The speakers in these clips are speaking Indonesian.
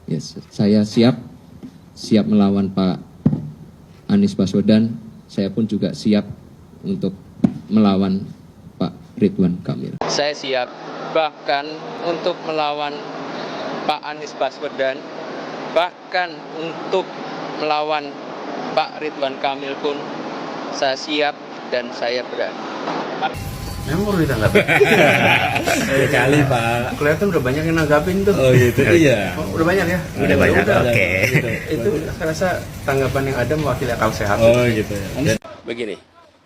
Yes, saya siap melawan Pak Anies Baswedan. Saya pun juga siap untuk melawan Pak Ridwan Kamil. Saya siap bahkan untuk melawan Pak Anies Baswedan, bahkan untuk melawan Pak Ridwan Kamil pun saya siap dan saya berani. Memang perlu ditanggapi. Sekali Pak. Kelihatan udah banyak yang nanggapin tuh. Oh gitu, iya. Oh, udah banyak ya? Udah banyak, oke. Gitu. Itu saya rasa tanggapan yang ada mewakili akal sehat. Oh gitu ya. Begini,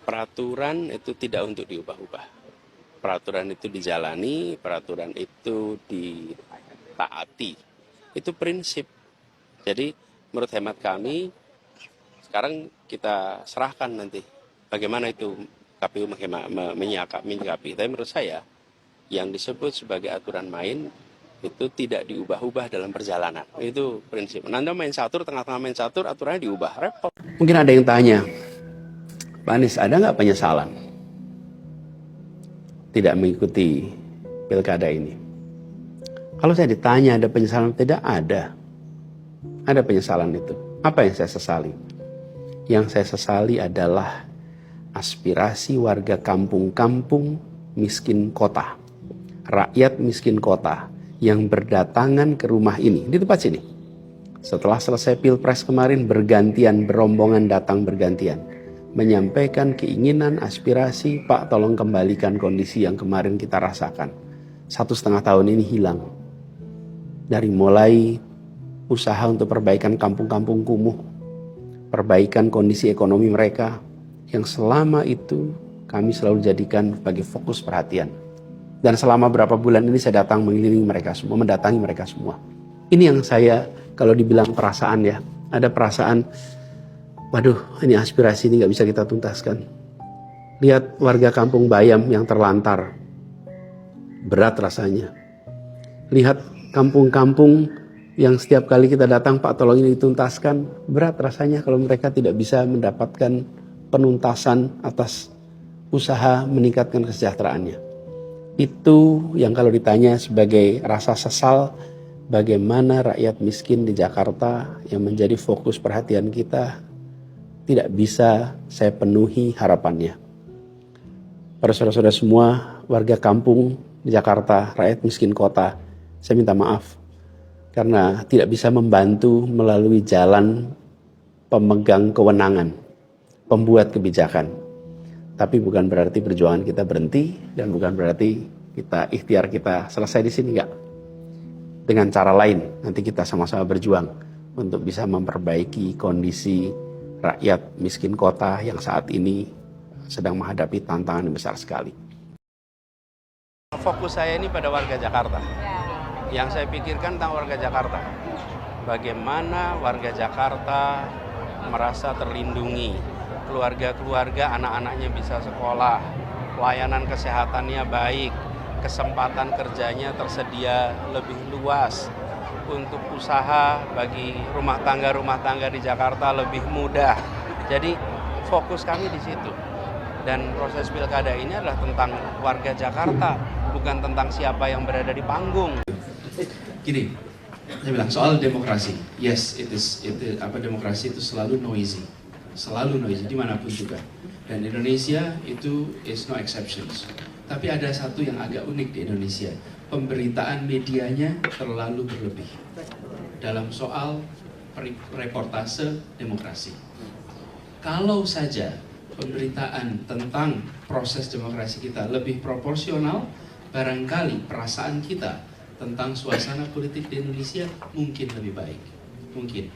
peraturan itu tidak untuk diubah-ubah. Peraturan itu dijalani, peraturan itu ditaati. Itu prinsip. Jadi menurut hemat kami, sekarang kita serahkan nanti bagaimana itu KPU menyikapi. Tapi menurut saya, yang disebut sebagai aturan main itu tidak diubah-ubah dalam perjalanan. Itu prinsip. Nanti main catur, tengah-tengah main catur, aturannya diubah. Repot. Mungkin ada yang tanya, Pak Anies, ada nggak penyesalan tidak mengikuti pilkada ini? Kalau saya ditanya ada penyesalan, tidak ada. Ada penyesalan itu. Apa yang saya sesali? Yang saya sesali adalah aspirasi warga kampung-kampung miskin kota, rakyat miskin kota yang berdatangan ke rumah ini, di tempat sini. Setelah selesai Pilpres kemarin, bergantian, berombongan datang bergantian, menyampaikan keinginan, aspirasi, Pak tolong kembalikan kondisi yang kemarin kita rasakan. 1,5 tahun ini hilang. Dari mulai usaha untuk perbaikan kampung-kampung kumuh, perbaikan kondisi ekonomi mereka, yang selama itu kami selalu jadikan sebagai fokus perhatian. Dan selama berapa bulan ini saya datang mengelilingi mereka semua, mendatangi mereka semua. Ini yang saya, kalau dibilang perasaan ya, ada perasaan, waduh ini aspirasi ini gak bisa kita tuntaskan. Lihat warga kampung Bayam yang terlantar, berat rasanya. Lihat kampung-kampung yang setiap kali kita datang, Pak tolong ini dituntaskan, berat rasanya kalau mereka tidak bisa mendapatkan penuntasan atas usaha meningkatkan kesejahteraannya. Itu yang kalau ditanya sebagai rasa sesal, bagaimana rakyat miskin di Jakarta yang menjadi fokus perhatian kita tidak bisa saya penuhi harapannya. Para saudara-saudara semua, warga kampung di Jakarta, rakyat miskin kota, saya minta maaf karena tidak bisa membantu melalui jalan pemegang kewenangan, pembuat kebijakan. Tapi bukan berarti perjuangan kita berhenti dan bukan berarti ikhtiar kita selesai di sini, enggak. Dengan cara lain nanti kita sama-sama berjuang untuk bisa memperbaiki kondisi rakyat miskin kota yang saat ini sedang menghadapi tantangan yang besar sekali. Fokus saya ini pada warga Jakarta. Yang saya pikirkan tentang warga Jakarta. Bagaimana warga Jakarta merasa terlindungi, keluarga-keluarga anak-anaknya bisa sekolah, layanan kesehatannya baik, kesempatan kerjanya tersedia lebih luas, untuk usaha bagi rumah tangga di Jakarta lebih mudah. Jadi fokus kami di situ. Dan proses pilkada ini adalah tentang warga Jakarta, bukan tentang siapa yang berada di panggung. Gini, saya bilang soal demokrasi, yes, demokrasi itu selalu noisy dimanapun juga. Dan Indonesia itu is no exceptions. Tapi ada satu yang agak unik di Indonesia, pemberitaan medianya terlalu berlebih dalam soal reportase demokrasi. Kalau saja pemberitaan tentang proses demokrasi kita lebih proporsional, barangkali perasaan kita tentang suasana politik di Indonesia mungkin lebih baik, mungkin.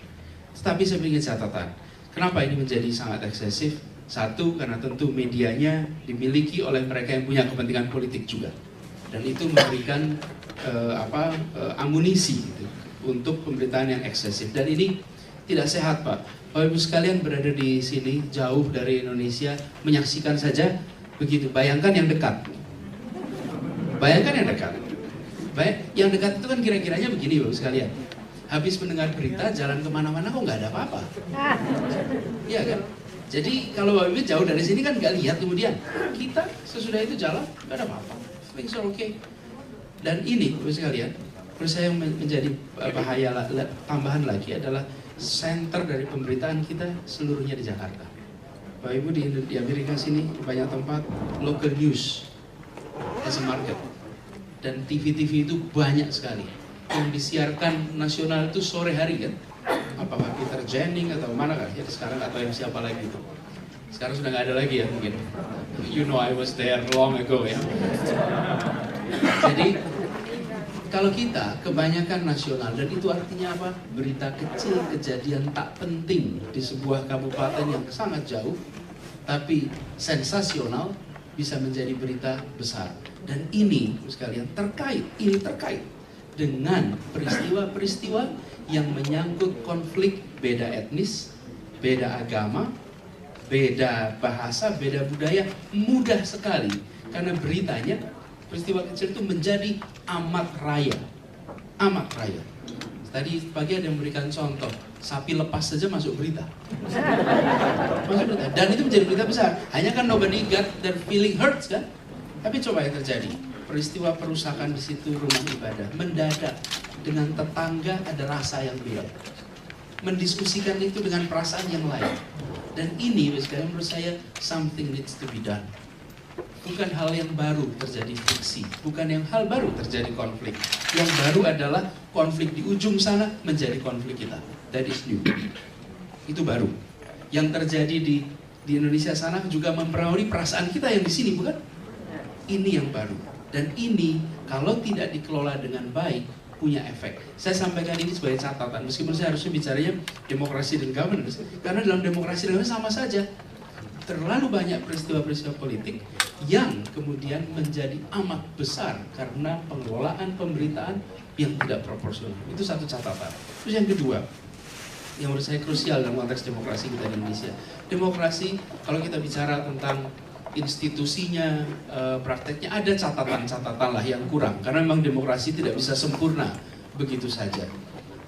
Tetapi saya ingin catatan, kenapa ini menjadi sangat eksesif? Satu, karena tentu medianya dimiliki oleh mereka yang punya kepentingan politik juga, dan itu memberikan amunisi gitu, untuk pemberitaan yang eksesif. Dan ini tidak sehat, Pak. Bapak Ibu sekalian berada di sini jauh dari Indonesia, menyaksikan saja begitu. Bayangkan yang dekat. Yang dekat itu kan kira-kiranya begini, Bapak sekalian. Habis mendengar berita, jalan kemana-mana kok nggak ada apa-apa. Iya kan? Jadi kalau Bapak Ibu jauh dari sini kan nggak lihat, kemudian kita sesudah itu jalan nggak ada apa-apa. Things are okay. Dan ini Bapak sekalian, Menurut saya yang menjadi bahaya tambahan lagi adalah center dari pemberitaan kita seluruhnya di Jakarta. Bapak Ibu di Amerika sini banyak tempat local news as a market, dan TV-TV itu banyak sekali yang disiarkan nasional itu sore hari kan, apakah Peter Jennings atau mana kan ya sekarang, atau yang siapa lagi itu sekarang sudah nggak ada lagi ya mungkin. You know I was there long ago ya. Jadi kalau kita kebanyakan nasional, dan itu artinya apa? Berita kecil, kejadian tak penting di sebuah kabupaten yang sangat jauh, tapi sensasional bisa menjadi berita besar. Dan ini sekalian terkait dengan peristiwa-peristiwa yang menyangkut konflik beda etnis, beda agama, beda bahasa, beda budaya, mudah sekali karena beritanya peristiwa kecil itu menjadi amat raya. Tadi pagi ada yang memberikan contoh, sapi lepas saja masuk berita. Dan itu menjadi berita besar. Hanya kan nobody got their feeling hurts kan? Tapi coba yang terjadi, peristiwa perusakan di situ rumah ibadah, mendadak dengan tetangga ada rasa yang beda. Mendiskusikan itu dengan perasaan yang lain. Dan ini sekarang menurut saya something needs to be done. Bukan hal yang baru terjadi friksi, bukan yang hal baru terjadi konflik. Yang baru adalah konflik di ujung sana menjadi konflik kita. That is new. Itu baru. Yang terjadi di Indonesia sana juga mempengaruhi perasaan kita yang di sini, bukan? Ini yang baru. Dan ini kalau tidak dikelola dengan baik punya efek. Saya sampaikan ini sebagai catatan, meskipun saya harusnya bicaranya demokrasi dan governance, karena dalam demokrasi dan governance sama saja. Terlalu banyak peristiwa-peristiwa politik yang kemudian menjadi amat besar karena pengelolaan pemberitaan yang tidak proporsional. Itu satu catatan. Terus yang kedua, yang menurut saya krusial dalam konteks demokrasi kita di Indonesia. Demokrasi, kalau kita bicara tentang institusinya, prakteknya, ada catatan-catatan lah yang kurang. Karena memang demokrasi tidak bisa sempurna begitu saja.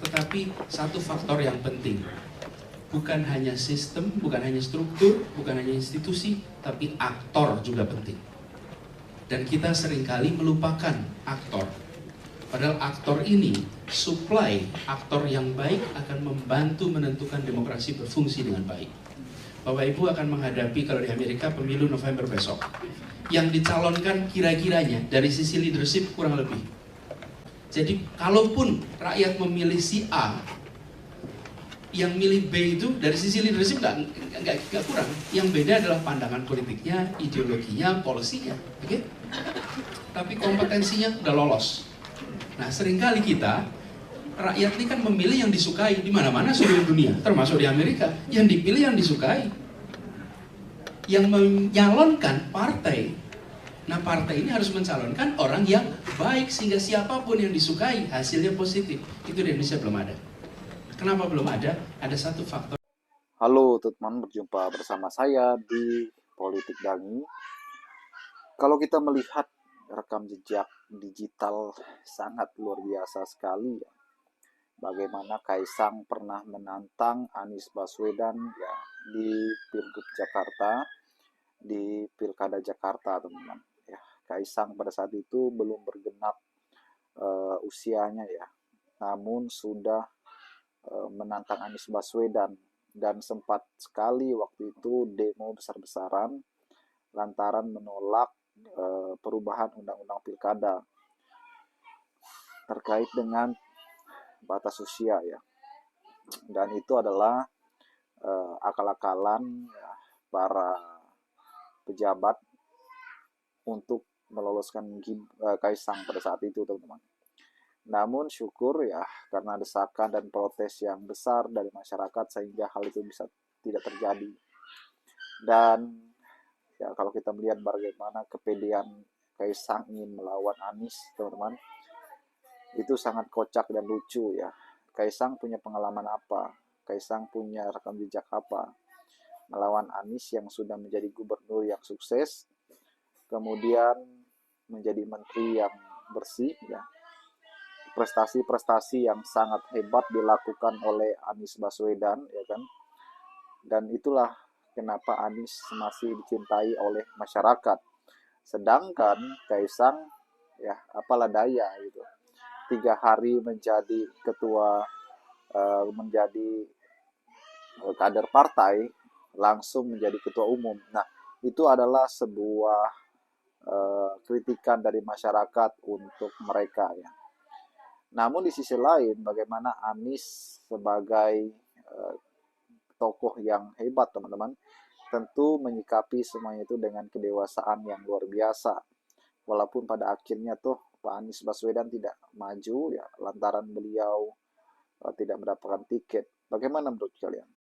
Tetapi satu faktor yang penting, bukan hanya sistem, bukan hanya struktur, bukan hanya institusi, tapi aktor juga penting. Dan kita seringkali melupakan aktor. Padahal aktor ini, supply aktor yang baik akan membantu menentukan demokrasi berfungsi dengan baik. Bapak Ibu akan menghadapi kalau di Amerika pemilu November besok. Yang dicalonkan kira-kiranya dari sisi leadership kurang lebih. Jadi kalaupun rakyat memilih si A, yang milih B itu dari sisi leadership nggak kurang. Yang beda adalah pandangan politiknya, ideologinya, polisinya, okay? Tapi kompetensinya udah lolos. Nah, seringkali kita rakyat ini kan memilih yang disukai di mana-mana seluruh dunia, termasuk di Amerika. Yang dipilih yang disukai, yang menyalonkan partai. Nah, partai ini harus mencalonkan orang yang baik sehingga siapapun yang disukai hasilnya positif. Itu di Indonesia belum ada. Kenapa belum ada? Ada satu faktor. Halo teman, berjumpa bersama saya di Politik Dangi. Kalau kita melihat rekam jejak digital sangat luar biasa sekali ya. Bagaimana Kaisang pernah menantang Anies Baswedan ya di Pilgub Jakarta, di Pilkada Jakarta, teman-teman. Ya, Kaisang pada saat itu belum bergenap usianya ya. Namun sudah menantang Anies Baswedan, dan sempat sekali waktu itu demo besar-besaran lantaran menolak perubahan undang-undang pilkada terkait dengan batas usia ya. Dan itu adalah akal-akalan ya, para pejabat untuk meloloskan Kaisang pada saat itu, teman-teman. Namun syukur ya, karena desakan dan protes yang besar dari masyarakat sehingga hal itu bisa tidak terjadi. Dan ya, kalau kita melihat bagaimana kepedean Kaisang ingin melawan Anies, teman-teman, itu sangat kocak dan lucu ya. Kaisang punya pengalaman apa? Kaisang punya rekam jejak apa? Melawan Anies yang sudah menjadi gubernur yang sukses, kemudian menjadi menteri yang bersih ya. Prestasi-prestasi yang sangat hebat dilakukan oleh Anies Baswedan ya kan. Dan itulah kenapa Anies masih dicintai oleh masyarakat. Sedangkan Kaisang ya apalah daya gitu. 3 hari menjadi ketua, menjadi kader partai, langsung menjadi ketua umum. Nah, itu adalah sebuah kritikan dari masyarakat untuk mereka ya. Namun di sisi lain, bagaimana Anies sebagai tokoh yang hebat, teman-teman, tentu menyikapi semuanya itu dengan kedewasaan yang luar biasa. Walaupun pada akhirnya tuh Pak Anies Baswedan tidak maju ya lantaran beliau tidak mendapatkan tiket. Bagaimana menurut kalian?